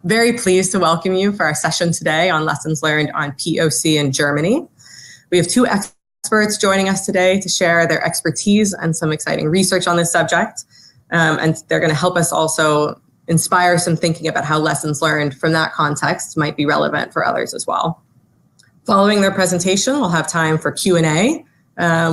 Very pleased to welcome you for our session today on lessons learned on POC in Germany. We have two experts joining us today to share their expertise and some exciting research on this subject. And they're going to help us also inspire some thinking about how lessons learned from that context might be relevant for others as well. Following their presentation, we'll have time for Q&A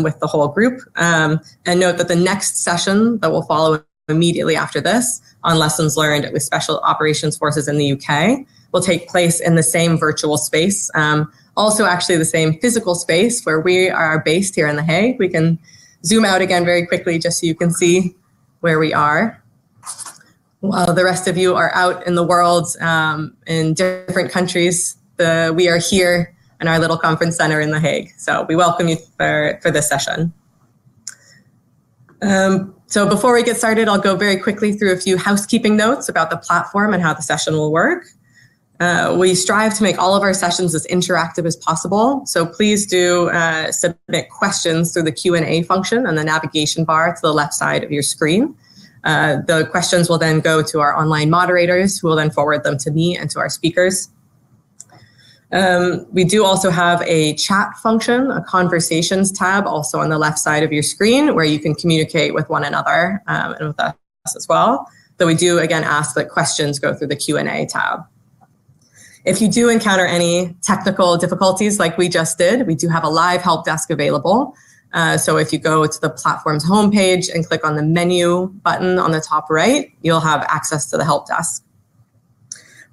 with the whole group. And note that the next session that will follow immediately after this on lessons learned with Special Operations Forces in the UK will take place in the same virtual space, also actually the same physical space where we are based here in The Hague. We can zoom out again very quickly just so you can see where we are. While the rest of you are out in the world in different countries, we are here in our little conference center in The Hague. So we welcome you for this session. So before we get started, I'll go very quickly through a few housekeeping notes about the platform and how the session will work. We strive to make all of our sessions as interactive as possible. So please do submit questions through the Q&A function and the navigation bar to the left side of your screen. The questions will then go to our online moderators, who will then forward them to me and to our speakers. We do also have a chat function, a conversations tab, also on the left side of your screen, where you can communicate with one another and with us as well. Though we do, again, ask that questions go through the Q&A tab. If you do encounter any technical difficulties like we just did, we do have a live help desk available. So if you go to the platform's homepage and click on the menu button on the top right, you'll have access to the help desk.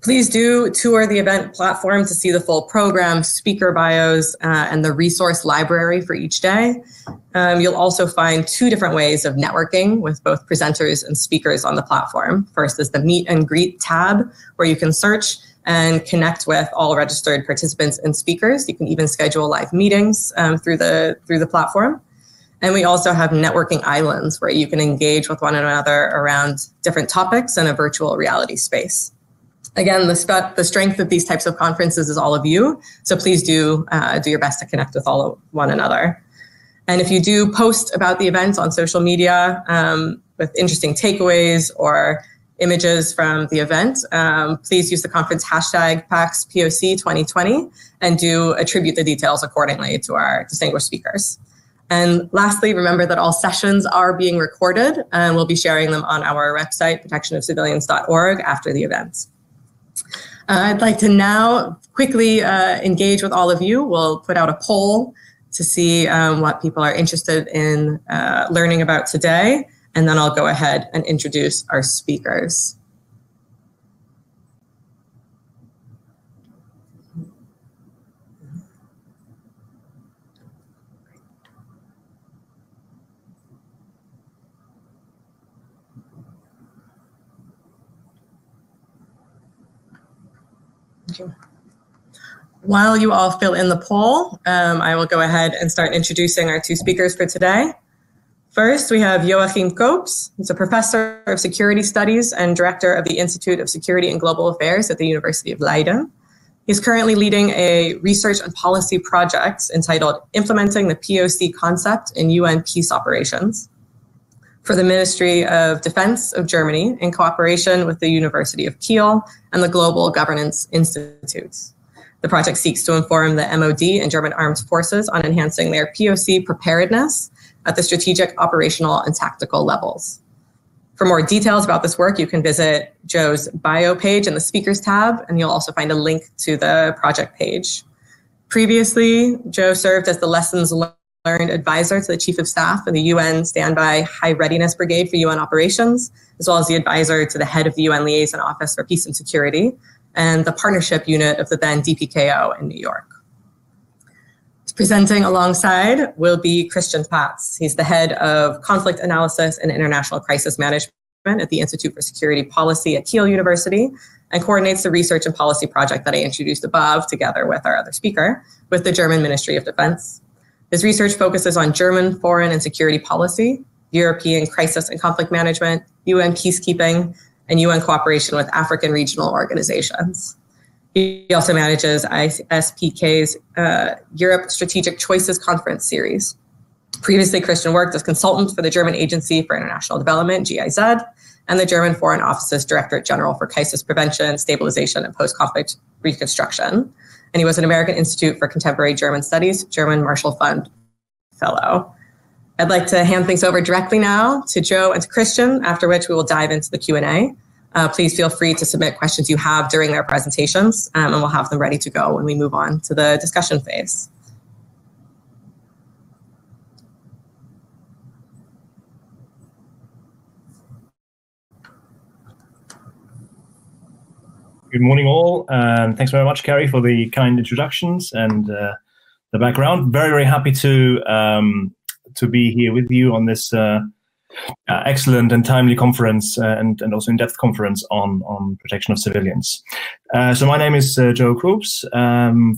Please do tour the event platform to see the full program, speaker bios, and the resource library for each day. You'll also find two different ways of networking with both presenters and speakers on the platform. First is the Meet and Greet tab, where you can search and connect with all registered participants and speakers. You can even schedule live meetings through the platform. And we also have networking islands, where you can engage with one another around different topics in a virtual reality space. Again, the strength of these types of conferences is all of you, so please do your best to connect with all of one another. And if you do post about the event on social media with interesting takeaways or images from the event, please use the conference hashtag PAX POC 2020 and do attribute the details accordingly to our distinguished speakers. And lastly, remember that all sessions are being recorded, and we'll be sharing them on our website, protectionofcivilians.org, after the event. I'd like to now quickly engage with all of you. We'll put out a poll to see what people are interested in learning about today, and then I'll go ahead and introduce our speakers. While you all fill in the poll, I will go ahead and start introducing our two speakers for today. First, we have Joachim Koops, who's a professor of security studies and director of the Institute of Security and Global Affairs at the University of Leiden. He's currently leading a research and policy project entitled Implementing the PoC Concept in UN Peace Operations for the Ministry of Defense of Germany in cooperation with the University of Kiel and the Global Governance Institute. The project seeks to inform the MOD and German armed forces on enhancing their PoC preparedness at the strategic, operational, and tactical levels. For more details about this work, you can visit Joe's bio page in the speakers tab, and you'll also find a link to the project page. Previously, Joe served as the lessons learned advisor to the Chief of Staff of the UN Standby High Readiness Brigade for UN Operations, as well as the advisor to the head of the UN Liaison Office for Peace and Security, and the partnership unit of the then DPKO in New York. Presenting alongside will be Christian Patz. He's the head of conflict analysis and international crisis management at the Institute for Security Policy at Kiel University, and coordinates the research and policy project that I introduced above, together with our other speaker, with the German Ministry of Defense. His research focuses on German foreign and security policy, European crisis and conflict management, UN peacekeeping, and UN cooperation with African regional organizations. He also manages ISPK's Europe Strategic Choices Conference series. Previously, Christian worked as consultant for the German Agency for International Development, GIZ, and the German Foreign Office's Directorate General for Crisis Prevention, Stabilization, and Post-Conflict Reconstruction. And he was an American Institute for Contemporary German Studies, German Marshall Fund Fellow. I'd like to hand things over directly now to Joe and to Christian, after which we will dive into the Q&A. Please feel free to submit questions you have during their presentations, and we'll have them ready to go when we move on to the discussion phase. Good morning, all. Thanks very much, Carrie, for the kind introductions and the background. Very, very happy to be here with you on this excellent and timely conference and also in-depth conference on protection of civilians. So my name is Joe Koops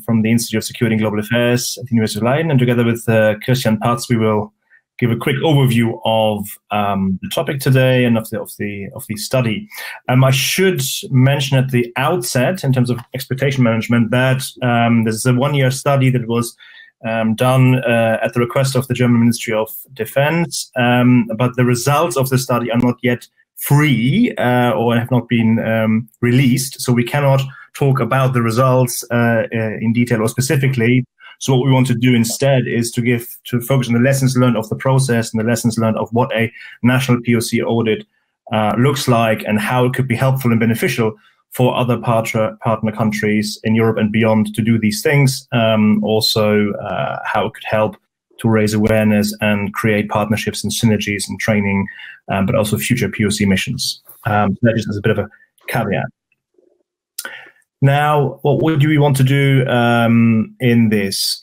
from the Institute of Security and Global Affairs at the University of Leiden, and together with Christian Patz, we will give a quick overview of the topic today and of the study. I should mention at the outset, in terms of expectation management, that this is a one-year study that was done at the request of the German Ministry of Defense, but the results of the study are not yet free or have not been released, so we cannot talk about the results in detail or specifically. So what we want to do instead is to focus on the lessons learned of the process and the lessons learned of what a national POC audit looks like and how it could be helpful and beneficial for other partner countries in Europe and beyond to do these things. Also, how it could help to raise awareness and create partnerships and synergies and training, but also future POC missions. That just as a bit of a caveat. Now, what do we want to do in this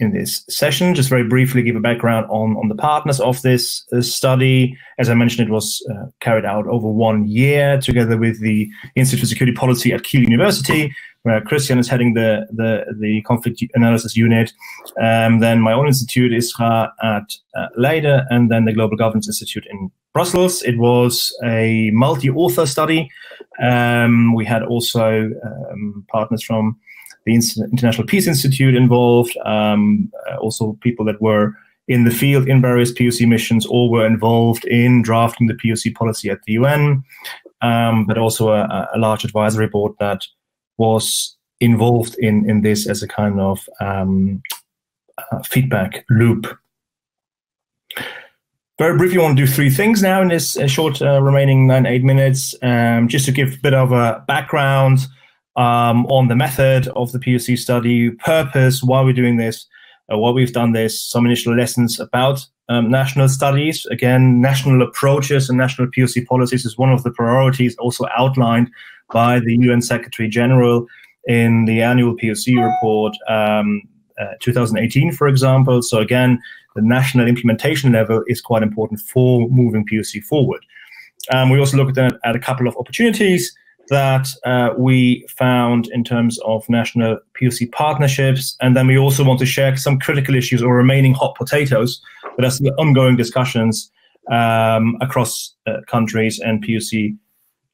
session? Just very briefly give a background on the partners of this study. As I mentioned, it was carried out over 1 year together with the Institute for Security Policy at Kiel University, where Christian is heading the conflict analysis unit. Then my own institute is at Leiden, and then the Global Governance Institute in Brussels. It was a multi-author study. We had also partners from the International Peace Institute involved, also people that were in the field in various POC missions or were involved in drafting the POC policy at the UN, but also a large advisory board that was involved in this as a kind of feedback loop. Very briefly, I want to do 3 things now in this short remaining 8 minutes, just to give a bit of a background on the method of the POC study, purpose, why we're doing this, why we've done this, some initial lessons about national studies. Again, national approaches and national POC policies is one of the priorities also outlined by the UN Secretary General in the annual POC report 2018, for example. So again, the national implementation level is quite important for moving POC forward. We also looked at a couple of opportunities that we found in terms of national POC partnerships. And then we also want to share some critical issues or remaining hot potatoes, but that's the ongoing discussions across countries and POC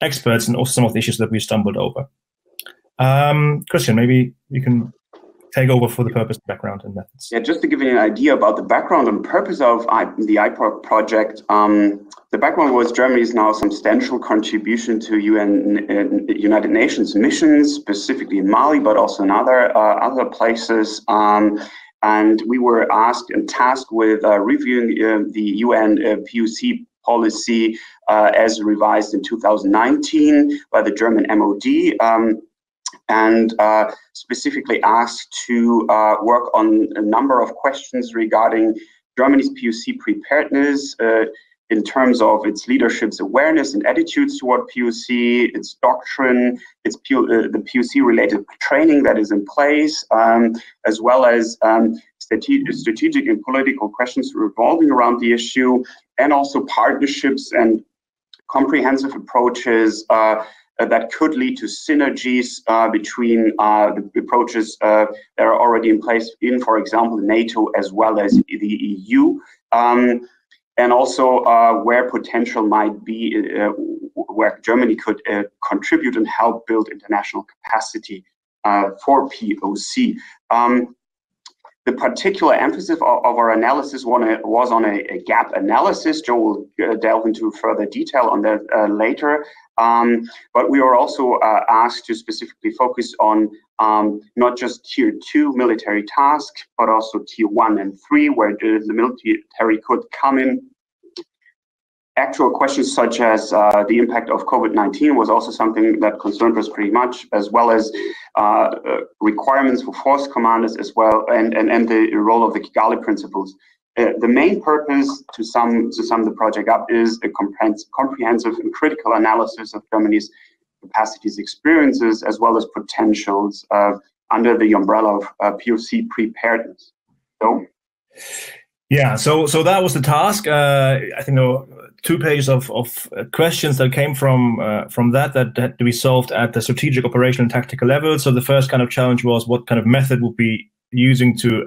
experts, and also some of the issues that we stumbled over. Christian, maybe you can take over for the purpose, background, and methods. Yeah, just to give you an idea about the background and purpose of the IPOC project, the background was Germany's now substantial contribution to United Nations missions, specifically in Mali, but also in other places. And we were asked and tasked with reviewing the UN POC policy as revised in 2019 by the German MOD. And specifically asked to work on a number of questions regarding Germany's POC preparedness in terms of its leadership's awareness and attitudes toward POC, its doctrine, its the POC-related training that is in place, as well as strategic and political questions revolving around the issue, and also partnerships and comprehensive approaches that could lead to synergies between the approaches that are already in place in, for example, NATO as well as the EU, and also where potential might be, where Germany could contribute and help build international capacity for POC. The particular emphasis of our analysis was on a gap analysis. Joe will delve into further detail on that later. But we are also asked to specifically focus on not just tier 2 military tasks, but also tier 1 and 3, where the military could come in. Actual questions such as the impact of COVID-19 was also something that concerned us pretty much, as well as requirements for force commanders as well, and the role of the Kigali principles. The main purpose, to sum the project up, is a comprehensive and critical analysis of Germany's capacities, experiences, as well as potentials under the umbrella of POC preparedness. So. Yeah, so that was the task. I think there were 2 pages of questions that came from that had to be solved at the strategic, operational, and tactical level. So the first kind of challenge was what kind of method would be using to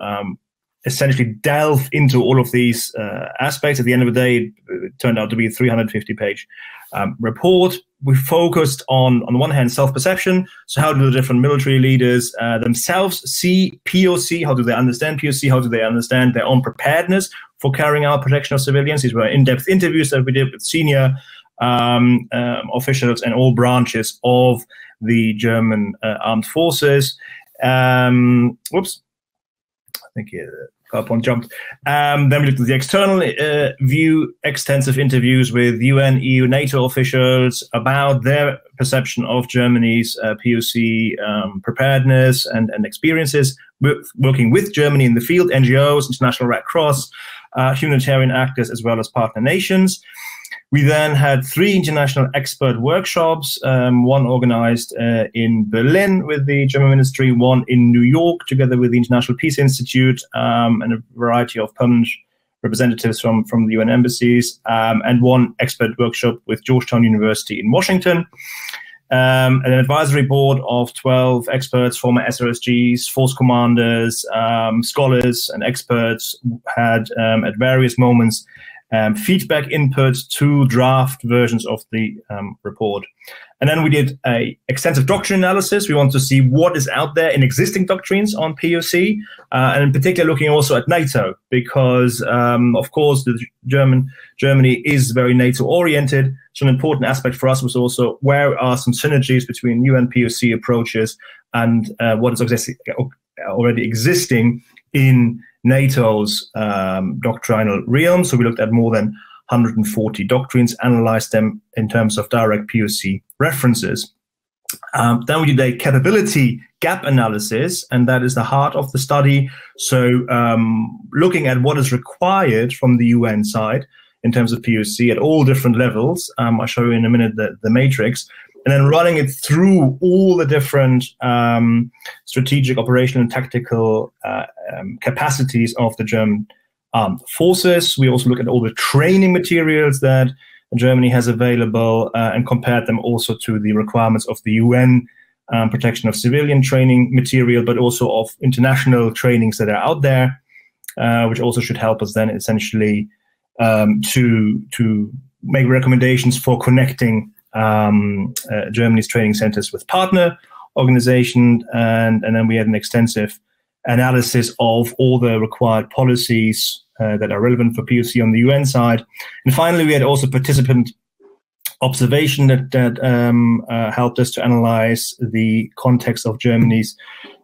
essentially delve into all of these aspects. At the end of the day, it turned out to be a 350-page report. We focused on the one hand, self-perception. So how do the different military leaders themselves see POC? How do they understand POC? How do they understand their own preparedness for carrying out protection of civilians? These were in-depth interviews that we did with senior officials and all branches of the German armed forces. Whoops. I think PowerPoint jumped. Then we looked at the external view, extensive interviews with UN, EU, NATO officials about their perception of Germany's POC preparedness and experiences, working with Germany in the field, NGOs, International Red Cross, humanitarian actors, as well as partner nations. We then had 3 international expert workshops, one organized in Berlin with the German ministry, one in New York together with the International Peace Institute, and a variety of permanent representatives from the UN embassies, and one expert workshop with Georgetown University in Washington. An advisory board of 12 experts, former SRSGs, force commanders, scholars, and experts had at various moments feedback input to draft versions of the report. And then we did a extensive doctrine analysis. We want to see what is out there in existing doctrines on POC, and in particular looking also at NATO, because of course Germany is very NATO oriented. So an important aspect for us was also where are some synergies between UN POC approaches and what is already existing in NATO's doctrinal realm. So we looked at more than 140 doctrines, analyzed them in terms of direct POC references. Then we did a capability gap analysis, and that is the heart of the study. So looking at what is required from the UN side in terms of POC at all different levels. I'll show you in a minute the matrix. And then running it through all the different strategic, operational, and tactical capacities of the German armed forces. We also look at all the training materials that Germany has available and compared them also to the requirements of the UN protection of civilian training material, but also of international trainings that are out there, which also should help us then essentially to make recommendations for connecting Germany's training centers with partner organizations, and then we had an extensive analysis of all the required policies that are relevant for POC on the UN side. And finally, we had also participant observation that helped us to analyze the context of Germany's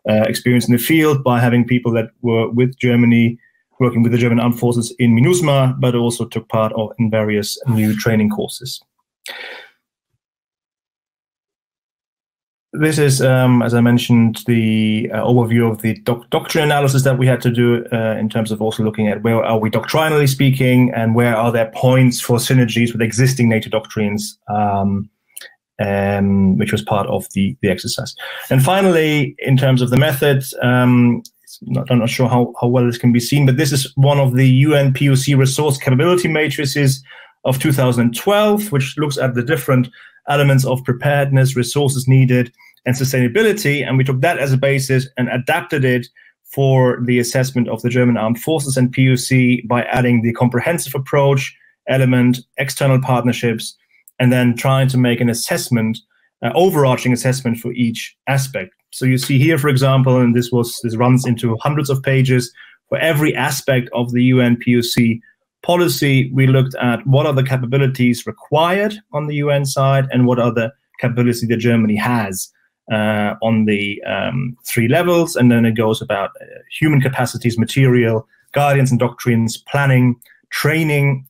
experience in the field by having people that were with Germany, working with the German armed forces in MINUSMA, but also took part in various new training courses. This is, as I mentioned, the overview of the doctrine analysis that we had to do in terms of also looking at where are we doctrinally speaking and where are there points for synergies with existing NATO doctrines, which was part of the exercise. And finally, in terms of the method, I'm not sure how well this can be seen, but this is one of the UN POC resource capability matrices of 2012, which looks at the different elements of preparedness, resources needed, and sustainability. And we took that as a basis and adapted it for the assessment of the German armed forces and POC by adding the comprehensive approach element, external partnerships, and then trying to make an assessment, overarching assessment for each aspect. So you see here, for example, and this runs into hundreds of pages. For every aspect of the UN POC policy, we looked at what are the capabilities required on the UN side and what are the capabilities that Germany has on the 3 levels. And then it goes about human capacities, material, guidance and doctrines, planning, training,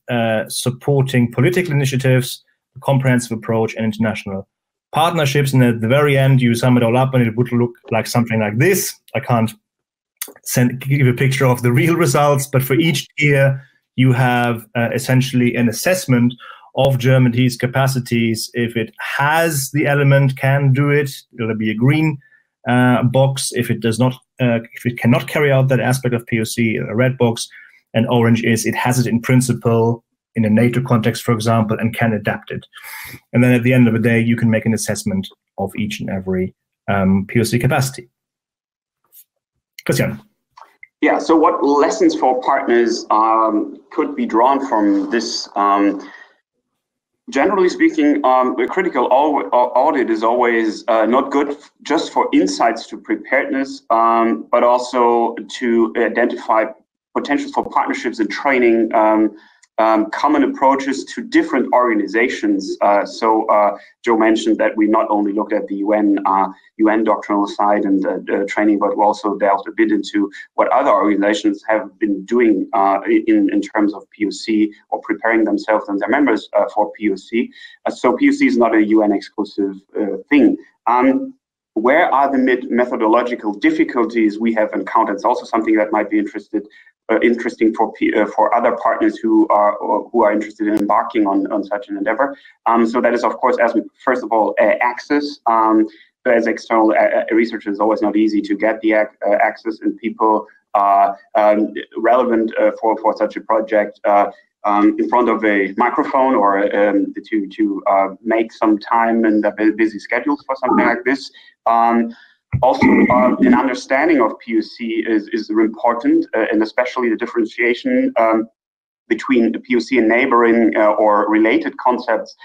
supporting political initiatives, a comprehensive approach, and international partnerships. And at the very end, you sum it all up and it would look like something like this. I can't give a picture of the real results, but for each tier, you have essentially an assessment of Germany's capacities. If it has the element, can do it, it'll be a green box. If it does not, if it cannot carry out that aspect of POC, a red box. And orange is it has it in principle in a NATO context, for example, and can adapt it. And then at the end of the day, you can make an assessment of each and every POC capacity. Christian. Yeah, so what lessons for partners could be drawn from this? Generally speaking, a critical audit is always not good just for insights to preparedness, but also to identify potential for partnerships and training, common approaches to different organizations. So Joe mentioned that we not only looked at the UN doctrinal side and training, but we also delved a bit into what other organizations have been doing in terms of POC or preparing themselves and their members for POC. So POC is not a UN exclusive thing. Where are the methodological difficulties we have encountered? It's also something that might be interesting for other partners who are interested in embarking on such an endeavor. So that is, of course, first of all, access. As external research, is always not easy to get the access, and people relevant for such a project in front of a microphone, or to make some time in their busy schedules for something like this. Also, an understanding of POC is important, and especially the differentiation between the POC and neighboring or related concepts.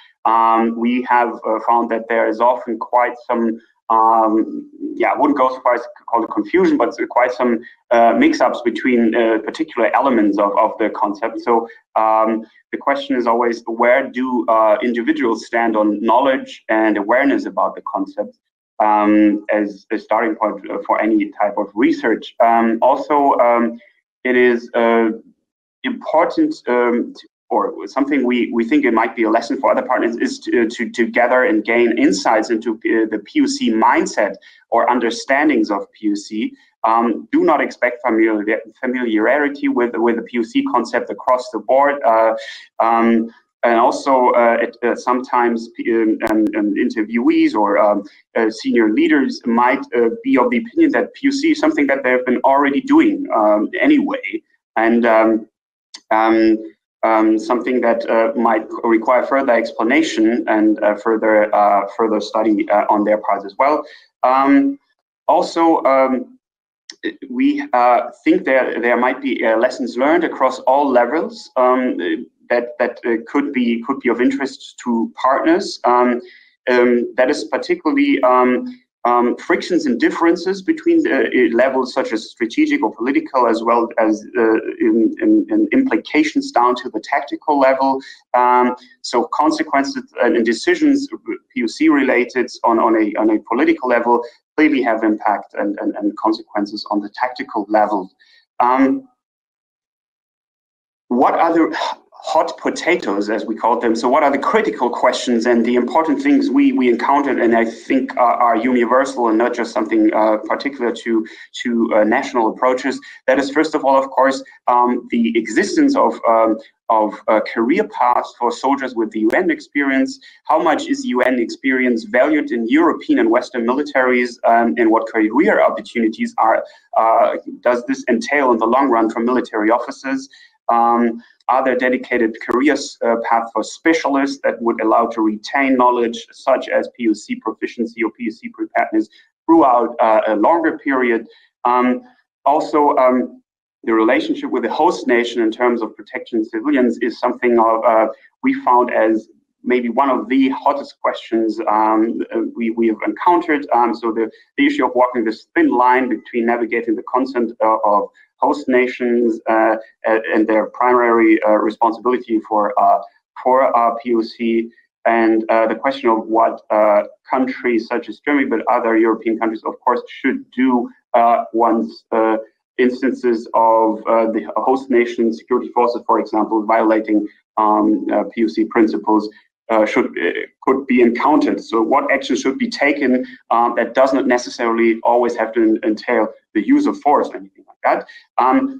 We have found that there is often quite some, I wouldn't go so far as to call it confusion, but quite some mix-ups between particular elements of the concept. So the question is always, where do individuals stand on knowledge and awareness about the concept? As a starting point for any type of research. It is important, or something we think it might be a lesson for other partners, is to gather and gain insights into the POC mindset or understandings of POC. Do not expect familiarity with the POC concept across the board. And also, sometimes interviewees or senior leaders might be of the opinion that POC is something that they've been already doing anyway, and something that might require further explanation and further study on their part as well. We think there might be lessons learned across all levels. That could be of interest to partners. That is particularly frictions and differences between levels such as strategic or political, as well as in implications down to the tactical level. So consequences and decisions POC related on a political level clearly have impact and consequences on the tactical level. What are the hot potatoes, as we call them? So what are the critical questions and the important things we encountered, and I think are universal and not just something particular to national approaches? That is, first of all, of course, the existence of career paths for soldiers with the UN experience. How much is UN experience valued in European and Western militaries, and what career opportunities does this entail in the long run for military officers? Are there dedicated careers paths for specialists that would allow to retain knowledge such as POC proficiency or POC preparedness throughout a longer period? The relationship with the host nation in terms of protection civilians is something we found as maybe one of the hottest questions we have encountered. So the issue of walking this thin line between navigating the consent of host nations and their primary responsibility for POC, and the question of what countries such as Germany, but other European countries, of course, should do once instances of the host nation security forces, for example, violating POC principles could be encountered. So what action should be taken that does not necessarily always have to entail the use of force or anything like that.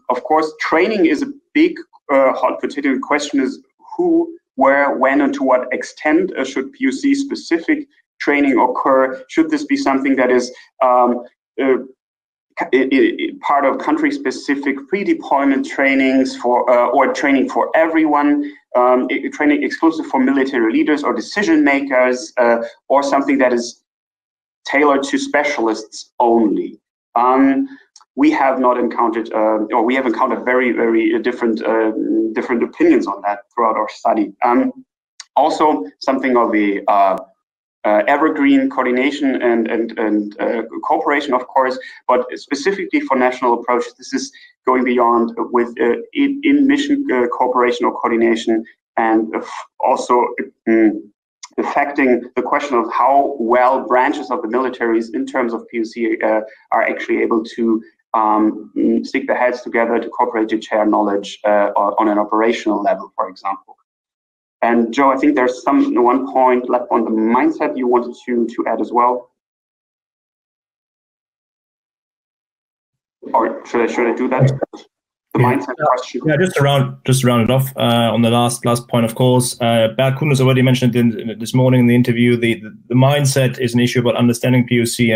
Of course, training is a big hot potato. The question is who, where, when, and to what extent should POC-specific training occur? Should this be something that is part of country-specific pre-deployment trainings or training for everyone, training exclusive for military leaders or decision makers, or something that is tailored to specialists only? We have not encountered, or we have encountered very, very different opinions on that throughout our study. Also, something of the evergreen coordination and cooperation, of course, but specifically for national approaches, this is going beyond with in-mission cooperation or coordination, and also affecting the question of how well branches of the militaries in terms of POC are actually able to stick their heads together to cooperate, to share knowledge on an operational level, for example. And Joe, I think there's one point left on the mindset you wanted to add as well. Or should I do that? The mindset question. Yeah, just to round it off on the last point, of course. Bert Kuhn has already mentioned this morning in the interview, the mindset is an issue about understanding POC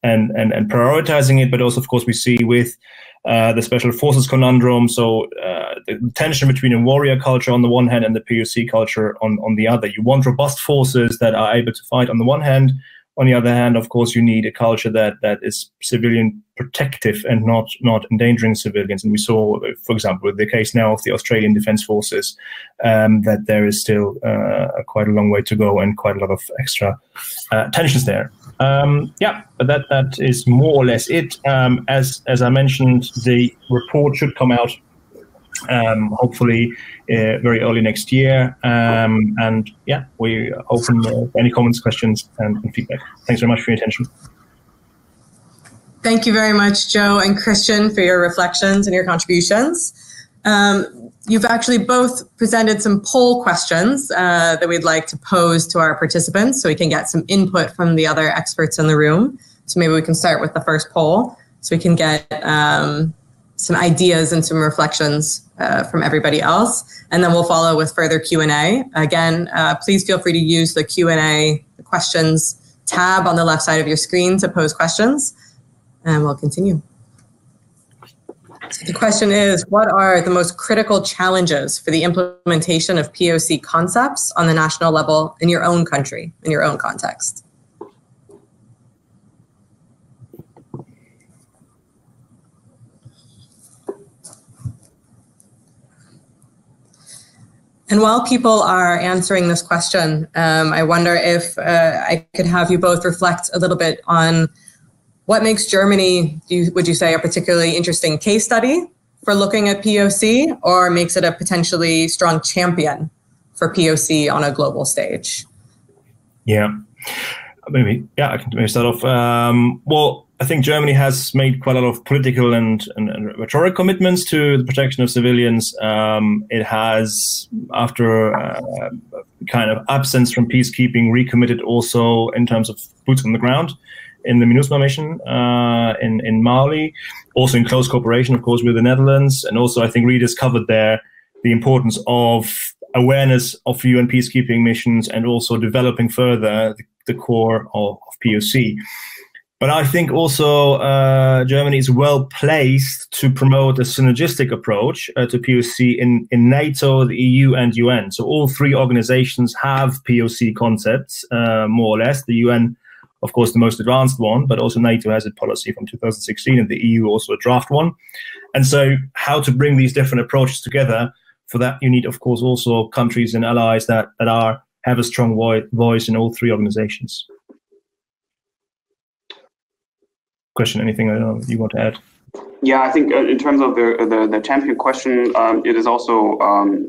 and prioritizing it, but also, of course, we see with the special forces conundrum, so the tension between a warrior culture on the one hand and the POC culture on the other. You want robust forces that are able to fight on the one hand. On the other hand, of course, you need a culture that is civilian protective and not endangering civilians. And we saw, for example, with the case now of the Australian Defence Forces, that there is still quite a long way to go and quite a lot of extra tensions there. Yeah, but that is more or less it. As I mentioned, the report should come out hopefully very early next year. And yeah, we open any comments, questions, and feedback. Thanks very much for your attention. Thank you very much, Joe and Christian, for your reflections and your contributions. You've actually both presented some poll questions that we'd like to pose to our participants so we can get some input from the other experts in the room. So maybe we can start with the first poll so we can get some ideas and some reflections from everybody else. And then we'll follow with further Q&A. Again, please feel free to use the Q&A, the questions tab on the left side of your screen to pose questions. And we'll continue. So the question is, what are the most critical challenges for the implementation of POC concepts on the national level in your own country, in your own context? And while people are answering this question, I wonder if I could have you both reflect a little bit on what makes Germany, would you say, a particularly interesting case study for looking at POC, or makes it a potentially strong champion for POC on a global stage? Yeah, I can maybe start off. Well, I think Germany has made quite a lot of political and rhetoric commitments to the protection of civilians. It has, after kind of absence from peacekeeping, recommitted also in terms of boots on the ground in the MINUSMA mission in Mali, also in close cooperation, of course, with the Netherlands, and also I think rediscovered there the importance of awareness of UN peacekeeping missions and also developing further the core of POC. But I think also Germany is well placed to promote a synergistic approach to POC in NATO, the EU, and UN. So all three organizations have POC concepts, more or less. The UN, of course, the most advanced one, but also NATO has a policy from 2016, and the EU also a draft one. And so how to bring these different approaches together, for that you need, of course, also countries and allies that are have a strong voice in all three organizations. Christian, anything you want to add? Yeah, I think in terms of the champion question, it is also,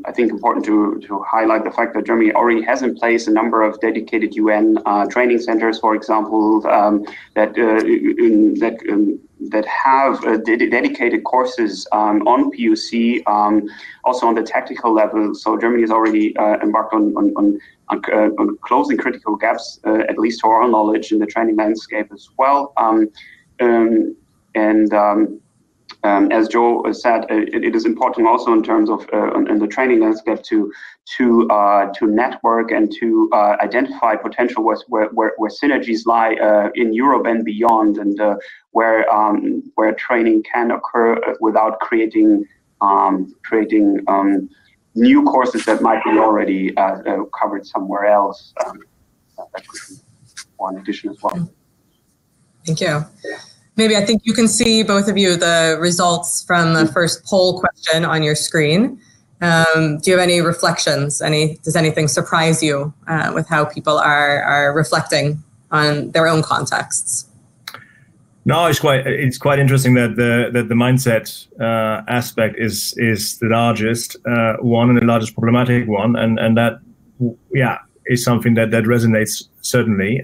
I think, important to highlight the fact that Germany already has in place a number of dedicated UN training centers, for example, that have dedicated courses on POC, also on the tactical level. So Germany has already embarked on closing critical gaps, at least to our knowledge, in the training landscape as well. As Joe said, it is important also in terms of in the training landscape to network and to identify potential where synergies lie in Europe and beyond, and where training can occur without creating new courses that might be already covered somewhere else. That could be one addition as well. Thank you. Maybe I think you can see, both of you, the results from the first poll question on your screen. Do you have any reflections? Does anything surprise you with how people are reflecting on their own contexts? No, it's quite interesting that the mindset aspect is the largest one and the largest problematic one, and that is something that resonates certainly.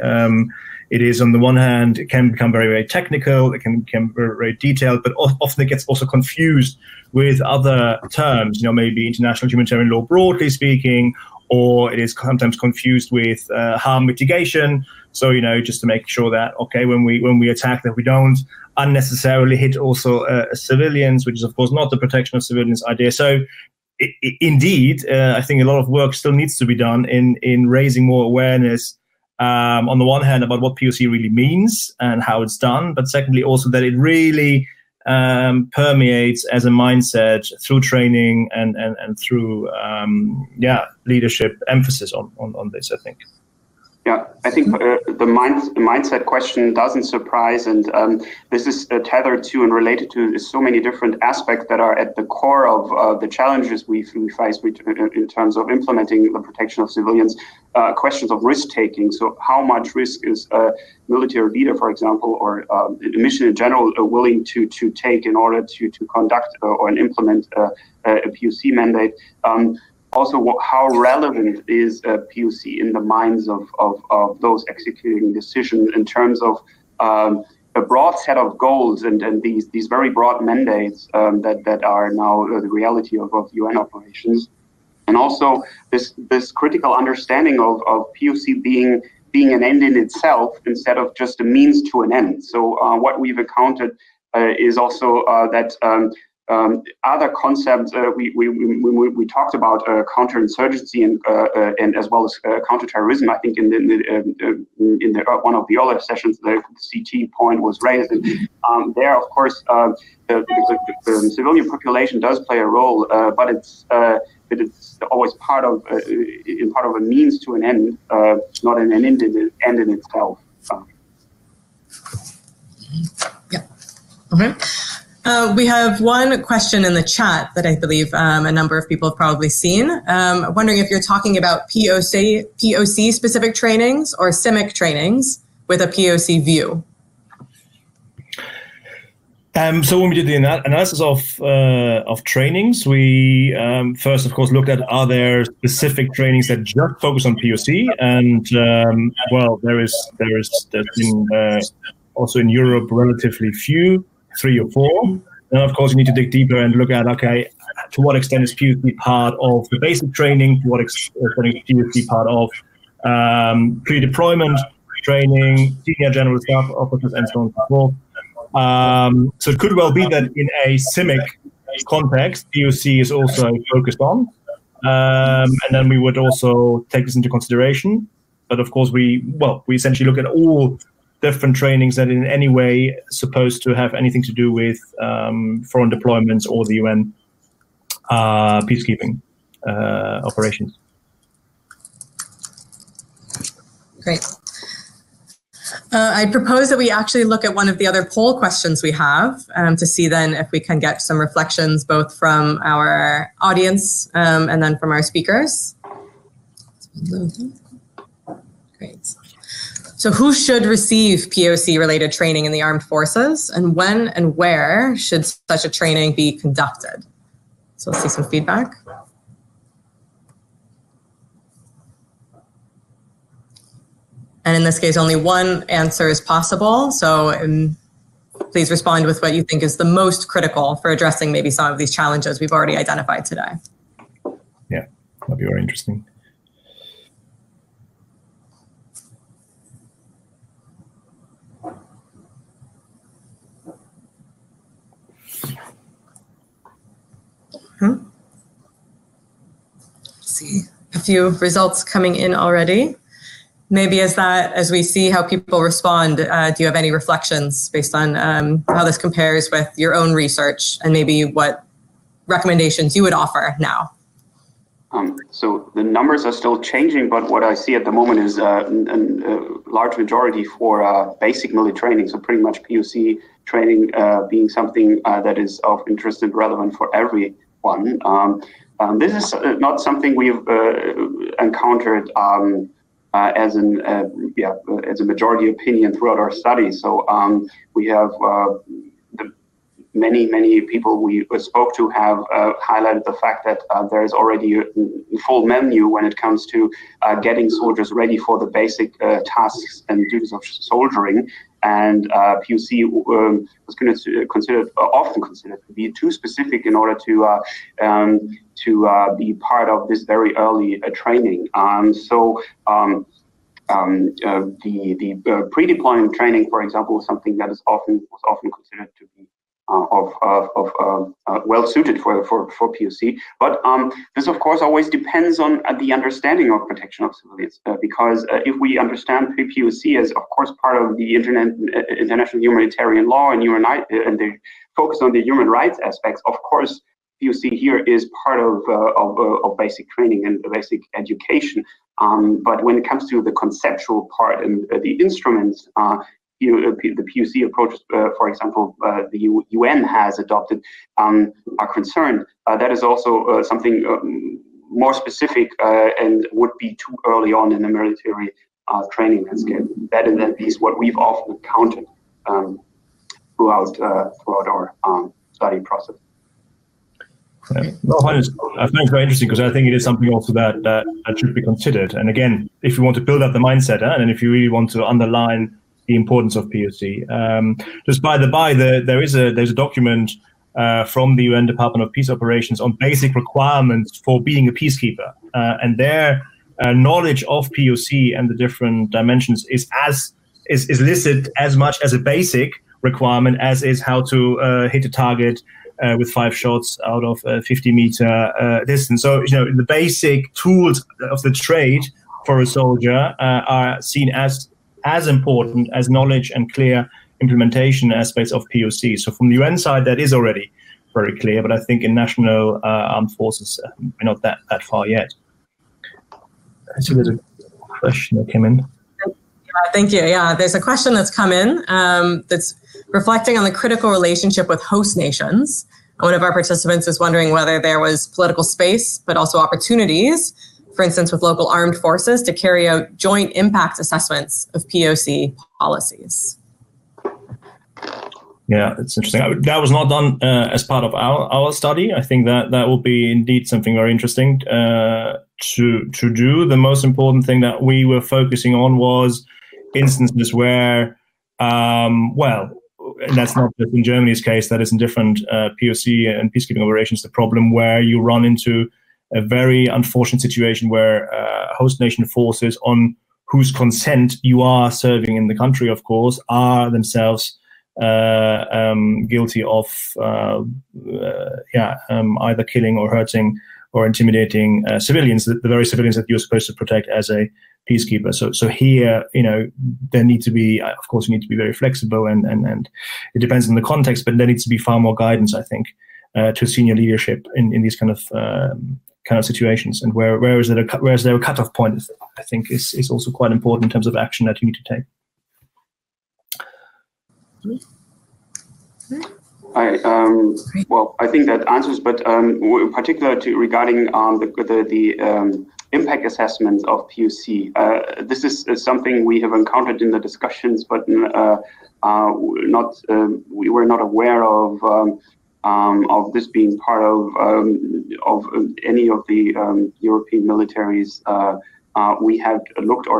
It is, on the one hand, it can become very, very technical, it can become very, very detailed, but often it gets also confused with other terms, maybe international humanitarian law broadly speaking, or it is sometimes confused with harm mitigation. So, just to make sure that, okay, when we attack, that we don't unnecessarily hit also civilians, which is, of course, not the protection of civilians idea. So, indeed, I think a lot of work still needs to be done in raising more awareness, on the one hand, about what POC really means and how it's done, but secondly, also that it really permeates as a mindset through training and through leadership emphasis on this, I think. Yeah, I think the mindset question doesn't surprise, and this is tethered to and related to so many different aspects that are at the core of the challenges we face in terms of implementing the protection of civilians. Questions of risk-taking. So how much risk is a military leader, for example, or a mission in general willing to take in order to conduct or implement a POC mandate? Also, how relevant is POC in the minds of those executing decisions in terms of a broad set of goals and these very broad mandates that are now the reality of UN operations, and also this critical understanding of POC being an end in itself instead of just a means to an end. So what we've encountered is also that other concepts we talked about counterinsurgency and as well as counterterrorism. I think in the one of the other sessions the CT point was raised. And there, of course, the civilian population does play a role, but it's always part of a means to an end, not an end in itself. Yeah. Okay. We have one question in the chat that I believe a number of people have probably seen. I'm wondering if you're talking about POC specific trainings or CIMIC trainings with a POC view. So when we did the analysis of trainings, we first, of course, looked at, are there specific trainings that just focus on POC? And there's been also in Europe relatively few, 3 or 4. And of course, you need to dig deeper and look at, okay, to what extent is POC part of the basic training? To what extent is POC part of pre-deployment training, senior general staff officers, and so on and so forth. So it could well be that in a CIMIC context, POC is also focused on. And then we would also take this into consideration. But of course, we essentially look at all different trainings that in any way supposed to have anything to do with foreign deployments or the UN peacekeeping operations. Great. I propose that we actually look at one of the other poll questions we have to see then if we can get some reflections both from our audience and then from our speakers. Great. So who should receive POC-related training in the armed forces, and when and where should such a training be conducted? So let's see some feedback. And in this case, only one answer is possible. So please respond with what you think is the most critical for addressing maybe some of these challenges we've already identified today. Yeah, that'd be very interesting. See a few results coming in already. Maybe as we see how people respond, do you have any reflections based on how this compares with your own research and maybe what recommendations you would offer now? So the numbers are still changing, but what I see at the moment is a large majority for basic military training. So pretty much POC training being something that is of interest and relevant for everyone. This is not something we've encountered as a majority opinion throughout our study. So we have many people we spoke to have highlighted the fact that there is already a full menu when it comes to getting soldiers ready for the basic tasks and duties of soldiering. And POC was often considered to be too specific in order to be part of this very early training. The pre-deployment training, for example, is something that was often considered to be well suited for POC, but this of course always depends on the understanding of protection of civilians, because if we understand POC as of course part of the international humanitarian law and the focus on the human rights aspects, of course POC here is part of basic training and basic education. But when it comes to the conceptual part and the instruments, the POC approach, for example, the UN has adopted, are concerned. That is also something more specific and would be too early on in the military training landscape. That is at least what we've often encountered throughout our study process. Yeah. Well, I find it very interesting because I think it is something also that should be considered. And again, if you want to build up the mindset, and if you really want to underline the importance of POC, just by the by, there's a document from the UN Department of Peace Operations on basic requirements for being a peacekeeper, and their knowledge of POC and the different dimensions is listed as much as a basic requirement as is how to hit a target with 5 shots out of a 50-meter distance. So, the basic tools of the trade for a soldier are seen as important as knowledge and clear implementation aspects of POC. So from the UN side, that is already very clear, but I think in national armed forces, we're not that far yet. So there's a question that came in. Thank you. Yeah, there's a question that's come in that's reflecting on the critical relationship with host nations. One of our participants is wondering whether there was political space, but also opportunities, for instance, with local armed forces to carry out joint impact assessments of POC policies. Yeah, it's interesting. That was not done as part of our study. I think that will be indeed something very interesting to do. The most important thing that we were focusing on was instances where, and that's not just in Germany's case, that is in different POC and peacekeeping operations, the problem where you run into a very unfortunate situation where host nation forces, on whose consent you are serving in the country, of course, are themselves guilty of either killing or hurting or intimidating civilians, the very civilians that you're supposed to protect as a peacekeeper. So here, there need to be, of course, you need to be very flexible, and it depends on the context, but there needs to be far more guidance, I think, to senior leadership in these kind of situations, and where is there a cutoff point, I think is also quite important in terms of action that you need to take. I think that answers, but in particular regarding the impact assessments of POC. This is something we have encountered in the discussions, but we were not aware of this being part of any of the European militaries we had looked at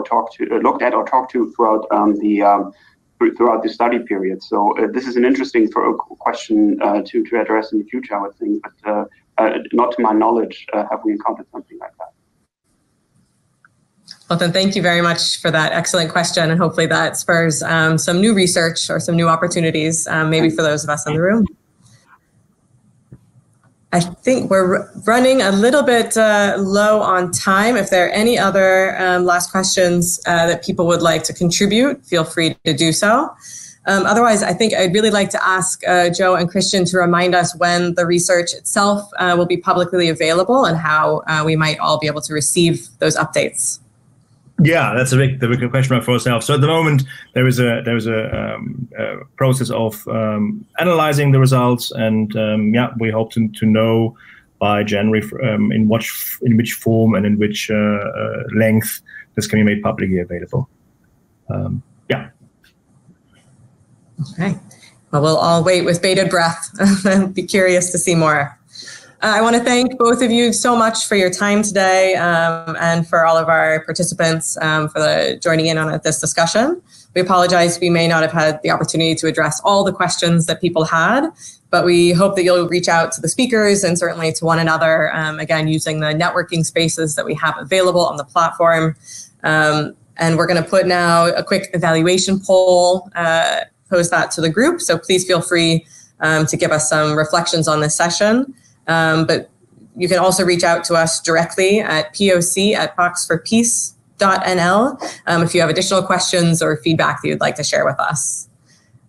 or talked to throughout throughout the study period. So this is an interesting question to address in the future, I would think, but not to my knowledge have we encountered something like that. Well, then thank you very much for that excellent question, and hopefully that spurs some new research or some new opportunities, maybe for those of us in the room. I think we're running a little bit low on time. If there are any other last questions that people would like to contribute, feel free to do so. Otherwise, I think I'd really like to ask Joe and Christian to remind us when the research itself will be publicly available and how we might all be able to receive those updates. Yeah, that's the big question for ourselves. So at the moment, there is a process of analyzing the results, and we hope to know by January in which form and in which length this can be made publicly available. Okay. Well, we'll all wait with bated breath and be curious to see more. I want to thank both of you so much for your time today, and for all of our participants for joining in on this discussion. We apologize we may not have had the opportunity to address all the questions that people had, but we hope that you'll reach out to the speakers and certainly to one another, again, using the networking spaces that we have available on the platform. And we're going to put now a quick evaluation poll, post that to the group. So please feel free to give us some reflections on this session. But you can also reach out to us directly at poc@poxforpeace.nl if you have additional questions or feedback that you'd like to share with us.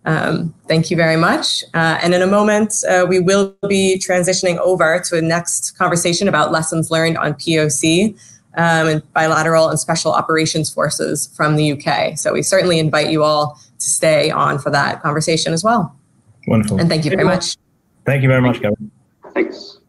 Thank you very much. And in a moment, we will be transitioning over to a next conversation about lessons learned on POC and bilateral and special operations forces from the UK. So we certainly invite you all to stay on for that conversation as well. Wonderful. And thank you very much. Thank you very much, Kevin. Thanks.